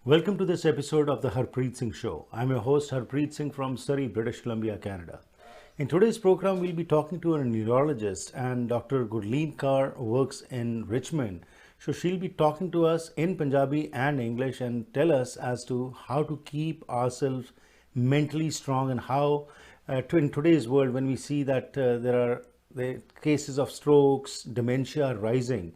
Welcome to this episode of the Harpreet Singh Show. I'm your host Harpreet Singh from Surrey, British Columbia, Canada. In today's program, we'll be talking to a neurologist, and Dr. Gurleen Kaur works in Richmond. So she'll be talking to us in Punjabi and English and tell us as to how to keep ourselves mentally strong and how in today's world, when we see that there are the cases of strokes, dementia rising,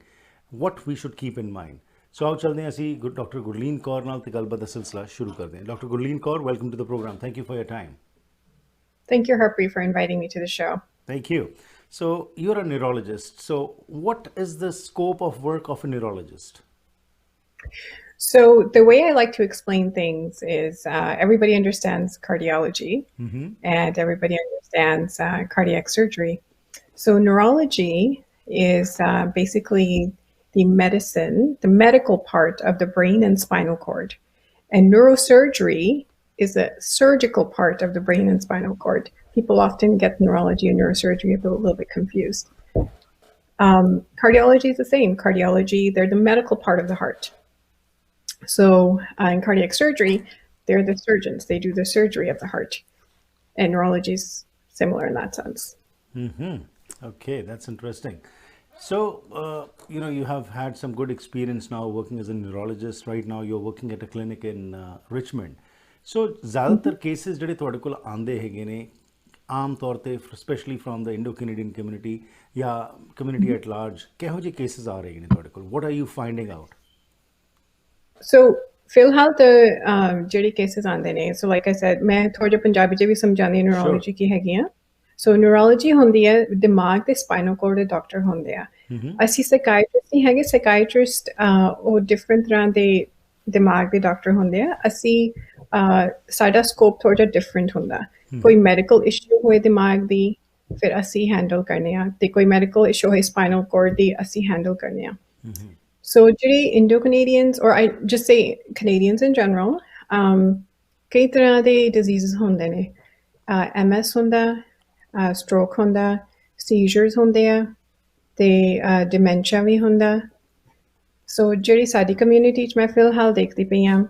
what we should keep in mind. So आओ चलते हैं ਅਸੀਂ doctor Gurleen Kaur नाल ते गलबात दा सिलसिला शुरू करते हैं. Dr. Gurleen Kaur, welcome to the program. Thank you for your time. Thank you, Harpreet, for inviting me to the show. Thank you. So you're a neurologist. So what is the scope of work of a neurologist? So the way I like to explain things is everybody understands cardiology and everybody understands cardiac surgery. So neurology is basically the medical part of the brain and spinal cord. And neurosurgery is a surgical part of the brain and spinal cord. People often get neurology and neurosurgery a little bit confused. Cardiology is the same. Cardiology, they're the medical part of the heart. So in cardiac surgery, they're the surgeons. They do the surgery of the heart. And neurology is similar in that sense. Okay, that's interesting. So, you have had some good experience now working as a neurologist. Right now, you're working at a clinic in Richmond. So, ज़्यादातर cases ਜਿਹੜੇ ਤੁਹਾਡੇ ਕੋਲ ਆਉਂਦੇ ਹੈਗੇ ਨੇ ਆਮ ਤੌਰ ਤੇ especially from the Indo-Canadian community ਜਾਂ community at large, ਕਿਹੋ ਜਿਹੇ cases ਆ ਰਹੇ ਨੇ ਤੁਹਾਡੇ ਕੋਲ? What are you finding out? So, ਫਿਲਹਾਲ ਤਾਂ ਜਿਹੜੇ cases ਆਉਂਦੇ ਨੇ, so like I said, ਮੈਂ ਥੋੜਾ ਜਿਹਾ ਪੰਜਾਬੀ 'ਚ ਵੀ ਸਮਝਾਉਂਦੀ neurology ਕੀ ਹੈਗੀ ਆ. So neurology ਹੁੰਦੀ ਹੈ ਦਿਮਾਗ ਤੇ spinal cord ਦੇ ਡਾਕਟਰ ਹੁੰਦੇ ਆ. ਅਸੀਂ ਸਾਈਕਾਇਟਰਿਸਟ ਨਹੀਂ ਹੈਗੇ. ਸਾਈਕਾਇਟਰਿਸਟ ਉਹ ਡਿਫਰੈਂਟ ਤਰ੍ਹਾਂ ਦੇ ਦਿਮਾਗ ਦੇ ਡਾਕਟਰ ਹੁੰਦੇ ਆ. ਅਸੀਂ ਸਾਡਾ ਸਕੋਪ ਥੋੜਾ ਜਿਹਾ ਡਿਫਰੈਂਟ ਹੁੰਦਾ. ਕੋਈ ਮੈਡੀਕਲ ਇਸ਼ੂ ਹੋਏ ਦਿਮਾਗ ਦੀ ਫਿਰ ਅਸੀਂ ਹੈਂਡਲ ਕਰਨੇ ਆ ਤੇ ਕੋਈ ਮੈਡੀਕਲ ਇਸ਼ੂ ਹੋਏ spinal cord ਦੀ ਅਸੀਂ ਹੈਂਡਲ ਕਰਨੇ ਆ. So ਜਿਹੜੇ Indo-Canadians or I just say Canadians in general, ਕਈ ਤਰ੍ਹਾਂ ਦੇ diseases ਹੁੰਦੇ ਨੇ. MS ਹੁੰਦਾ, stroke ਹੁੰਦਾ, seizures ਹੁੰਦੇ ਆ ਤੇ dementia ਵੀ ਹੁੰਦਾ. ਸੋ ਜਿਹੜੀ ਸਾਡੀ ਕਮਿਊਨਿਟੀ 'ਚ ਮੈਂ ਫਿਲਹਾਲ ਦੇਖਦੀ ਪਈ ਹਾਂ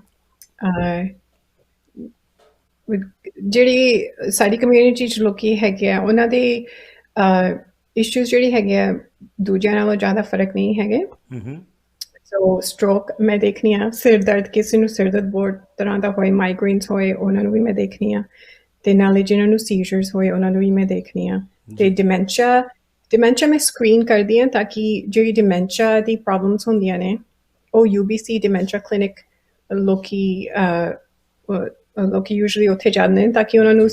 ਜਿਹੜੀ ਸਾਡੀ ਕਮਿਊਨਿਟੀ 'ਚ ਲੋਕੀ ਹੈਗੇ ਆ ਉਹਨਾਂ ਦੇ ਇਸ਼ੂਜ਼ ਜਿਹੜੇ ਹੈਗੇ ਆ ਦੂਜਿਆਂ ਨਾਲੋਂ ਜ਼ਿਆਦਾ ਫਰਕ ਨਹੀਂ ਹੈਗੇ. ਸੋ ਸਟ੍ਰੋਕ ਮੈਂ ਦੇਖਣੀ ਆ, ਸਿਰ ਦਰਦ ਕਿਸੇ ਨੂੰ ਸਿਰ ਦਰਦ ਬਹੁਤ ਤਰ੍ਹਾਂ ਦਾ ਹੋਏ, ਮਾਈਗ੍ਰੇਨਸ ਹੋਏ ਉਹਨਾਂ ਨੂੰ ਵੀ ਮੈਂ ਦੇਖਣੀ ਆ ਤੇ ਨਾਲੇ ਜਿਹਨਾਂ ਨੂੰ ਸੀਜ਼ਰਸ ਹੋਏ ਉਹਨਾਂ ਨੂੰ ਵੀ ਮੈਂ ਦੇਖਣੀ ਆ. ਤੇ ਡਿਮੈਂਸ਼ੀਆ ਮੈਂ ਸਕਰੀਨ ਕਰਦੀ ਹਾਂ ਤਾਂ ਕਿ ਜਿਹੜੀ ਡਿਮੈਂਸ਼ੀਆ ਦੀ ਪ੍ਰੋਬਲਮਸ ਹੁੰਦੀਆਂ ਨੇ ਉਹ UBC ਡਿਮੈਂਸ਼ੀਆ ਕਲੀਨਿਕ ਲੋਕੀ ਯੂਜੂਅਲੀ ਉੱਥੇ ਜਾਂਦੇ ਨੇ ਤਾਂ ਕਿ ਉਹਨਾਂ ਨੂੰ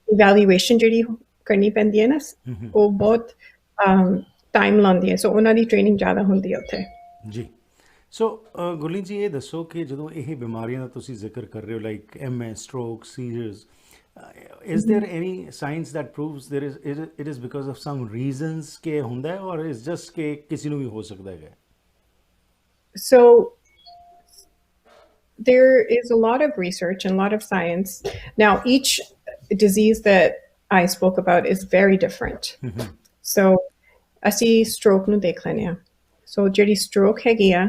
ਇਵੈਲੂਏਸ਼ਨ ਜਿਹੜੀ ਕਰਨੀ ਪੈਂਦੀ ਹੈ ਨਾ ਉਹ ਬਹੁਤ ਟਾਈਮ ਲਾਉਂਦੀ ਹੈ. ਸੋ ਉਹਨਾਂ ਦੀ ਟ੍ਰੇਨਿੰਗ ਜ਼ਿਆਦਾ ਹੁੰਦੀ ਹੈ ਉੱਥੇ. ਜੀ. ਸੋ ਗੁਰਲੀਨ ਜੀ ਇਹ ਦੱਸੋ ਕਿ ਜਦੋਂ ਇਹ ਬਿਮਾਰੀਆਂ ਦਾ ਤੁਸੀਂ ਜ਼ਿਕਰ ਕਰ ਰਹੇ ਹੋ like MS, stroke, seizures, is there any science that proves it is because of some reasons ਕਿ ਹੁੰਦਾ ਹੈ or is just ਕਿ ਕਿਸੇ ਨੂੰ ਵੀ ਹੋ ਸਕਦਾ ਹੈ? So there is a lot of research and a lot of science. Now each disease that I spoke about is very different. So ਅਸੀਂ stroke ਨੂੰ ਦੇਖ ਲੈਂਦੇ ਹਾਂ. So ਜਿਹੜੀ stroke ਹੈਗੀ ਆ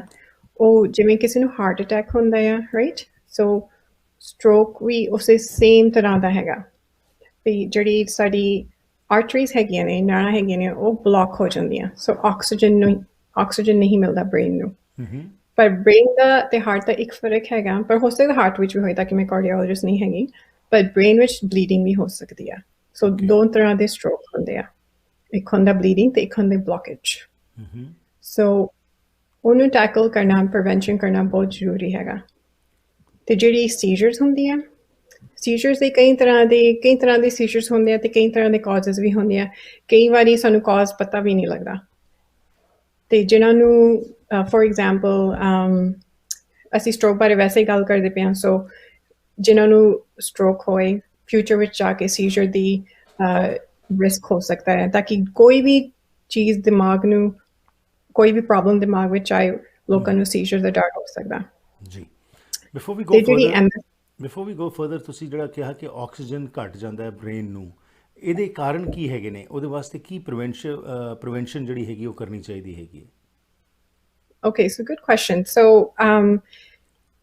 ਉਹ ਜਿਵੇਂ ਕਿਸੇ ਨੂੰ ਹਾਰਟ ਅਟੈਕ ਹੁੰਦਾ ਆ, ਰਾਈਟ? ਸੋ ਸਟ੍ਰੋਕ ਵੀ ਉਸੇ ਸੇਮ ਤਰ੍ਹਾਂ ਦਾ ਹੈਗਾ ਵੀ ਜਿਹੜੀ ਸਾਡੀ ਆਰਟਰੀਜ਼ ਹੈਗੀਆਂ ਨੇ, ਨਾੜਾਂ ਹੈਗੀਆਂ ਨੇ, ਉਹ ਬਲੌਕ ਹੋ ਜਾਂਦੀਆਂ. ਸੋ ਆਕਸੀਜਨ ਨਹੀਂ ਮਿਲਦਾ ਬ੍ਰੇਨ ਨੂੰ. ਪਰ ਬ੍ਰੇਨ ਦਾ ਤੇ ਹਾਰਟ ਦਾ ਇੱਕ ਫਰਕ ਹੈਗਾ, ਪਰ ਹੋ ਸਕਦਾ ਹਾਰਟ ਵਿੱਚ ਵੀ ਹੋਏ ਤਾਂ ਕਿ ਮੈਂ ਕਾਰਡੀਓਲੋਜਿਸਟ ਨਹੀਂ ਹੈਗੀ, ਪਰ ਬ੍ਰੇਨ ਵਿੱਚ ਬਲੀਡਿੰਗ ਵੀ ਹੋ ਸਕਦੀ ਆ. ਸੋ ਦੋ ਤਰ੍ਹਾਂ ਦੇ ਸਟ੍ਰੋਕ ਹੁੰਦੇ ਆ, ਇੱਕ ਹੁੰਦਾ ਬਲੀਡਿੰਗ ਤੇ ਇੱਕ ਹੁੰਦਾ ਬਲੌਕੇਜ. ਸੋ ਉਹਨੂੰ ਟੈਕਲ ਕਰਨਾ, ਪ੍ਰੀਵੈਂਸ਼ਨ ਕਰਨਾ ਬਹੁਤ ਜ਼ਰੂਰੀ ਹੈਗਾ. ਤੇ ਜਿਹੜੀ ਸੀਜ਼ਰਸ ਹੁੰਦੀ ਆ, ਸੀਜ਼ਰਸ ਦੇ ਕਈ ਤਰ੍ਹਾਂ ਦੇ ਸੀਜ਼ਰਸ ਹੁੰਦੇ ਆ ਤੇ ਕਈ ਤਰ੍ਹਾਂ ਦੇ ਕਾਜ਼ਸ ਵੀ ਹੁੰਦੇ ਆ. ਕਈ ਵਾਰੀ ਸਾਨੂੰ ਕਾਜ਼ ਪਤਾ ਵੀ ਨਹੀਂ ਲੱਗਦਾ ਤੇ ਜਿਨ੍ਹਾਂ ਨੂੰ ਫੋਰ ਐਗਜ਼ਾਮਪਲ ਅਸੀਂ ਸਟ੍ਰੋਕ ਬਾਰੇ ਵੈਸੇ ਹੀ ਗੱਲ ਕਰਦੇ ਪਏ ਹਾਂ. ਸੋ ਜਿਨ੍ਹਾਂ ਨੂੰ ਸਟ੍ਰੋਕ ਹੋਏ ਫਿਊਚਰ ਵਿੱਚ ਜਾ ਕੇ ਸੀਜ਼ਰ ਦੀ ਰਿਸਕ ਹੋ ਸਕਦਾ ਹੈ ਤਾਂ ਕਿ ਕੋਈ ਵੀ ਚੀਜ਼ ਦਿਮਾਗ ਨੂੰ, ਕੋਈ ਵੀ ਪ੍ਰੋਬਲਮ ਦਿਮਾਗ ਵਿੱਚ ਆਏ, ਲੋਕਾਂ ਨੂੰ ਸੀਜ਼ਰ ਦਾ ਡਰ ਹੋ ਸਕਦਾ. ਜੀ. ਬਿਫੋਰ ਵੀ ਗੋ ਫਰਦਰ ਤੁਸੀਂ ਜਿਹੜਾ ਕਿਹਾ ਕਿ ਆਕਸੀਜਨ ਘੱਟ ਜਾਂਦਾ ਹੈ ਬ੍ਰੇਨ ਨੂੰ, ਇਹਦੇ ਕਾਰਨ ਕੀ ਹੈਗੇ ਨੇ, ਉਹਦੇ ਵਾਸਤੇ ਕੀ ਪ੍ਰੀਵੈਂਸ਼ਨ ਜਿਹੜੀ ਹੈਗੀ ਉਹ ਕਰਨੀ ਚਾਹੀਦੀ ਹੈਗੀ? Okay, so good question. So,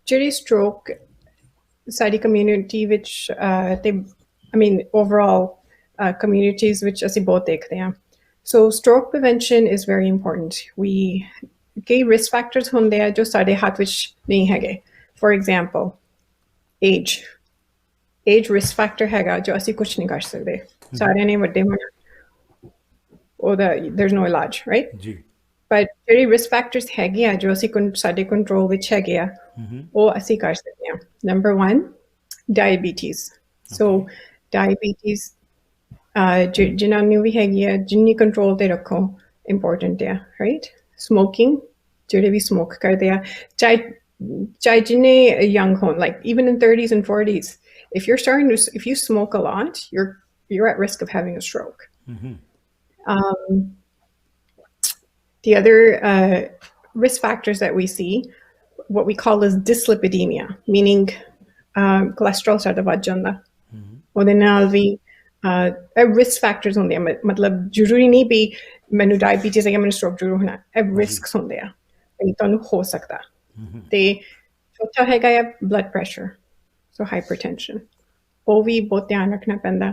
ਜਿਹੜੀ stroke ਸਾਡੀ community ਵਿੱਚ ਤੇ overall communities ਵਿੱਚ ਅਸੀਂ ਬਹੁਤ ਦੇਖਦੇ ਹਾਂ. So stroke prevention is very important. ਕਈ risk factors ਹੁੰਦੇ ਆ ਜੋ ਸਾਡੇ ਹੱਥ ਵਿੱਚ ਨਹੀਂ ਹੈਗੇ. For example, age risk factor ਹੈਗਾ ਜੋ ਅਸੀਂ ਕੁਝ ਨਹੀਂ ਕਰ ਸਕਦੇ. ਸਾਰਿਆਂ ਨੇ ਵੱਡੇ ਹੋਣਾ, ਉਹਦਾ there's no ਇਲਾਜ, right? ਜੀ। But ਜਿਹੜੇ risk factors ਹੈਗੇ ਆ ਜੋ ਅਸੀਂ ਸਾਡੇ ਕੰਟਰੋਲ ਵਿੱਚ ਹੈਗੇ ਆ, ਉਹ ਅਸੀਂ ਕਰ ਸਕਦੇ ਹਾਂ. Number 1, diabetes. So diabetes ਜਿਨ੍ਹਾਂ ਨੂੰ ਵੀ ਹੈਗੀ ਆ, ਜਿੰਨੀ ਕੰਟਰੋਲ ਤੇ ਰੱਖੋ important ਆ, right? Smoking, ਜਿਹੜੇ ਵੀ smoke ਕਰਦੇ ਆ, ਚਾਹੇ ਜਿੰਨੇ young ਹੋਣ, like even in 30s and 40s, if you smoke a lot, you're at risk of having a stroke. The other risk factors that we see, what we call is dyslipidemia, meaning cholesterol sada vada janda. ਉਹਦੇ ਨਾਲ ਵੀ risk factors ਹੁੰਦੇ ਆ, ਮਤਲਬ ਜ਼ਰੂਰੀ ਨਹੀਂ ਵੀ ਮੈਨੂੰ diabetes ਹੈ, ਮੈਨੂੰ ਸਟ੍ਰੋਕ ਜ਼ਰੂਰ ਹੋਣਾ, ਇਹ ਰਿਸਕਸ ਹੁੰਦੇ ਆ, ਤੁਹਾਨੂੰ ਹੋ ਸਕਦਾ. ਤੇ ਚੌਥਾ ਹੈਗਾ ਆ ਬਲੱਡ ਪ੍ਰੈਸ਼ਰ, ਸੋ ਹਾਈਪਰਟੈਂਸ਼ਨ, ਉਹ ਵੀ ਬਹੁਤ ਧਿਆਨ ਰੱਖਣਾ ਪੈਂਦਾ.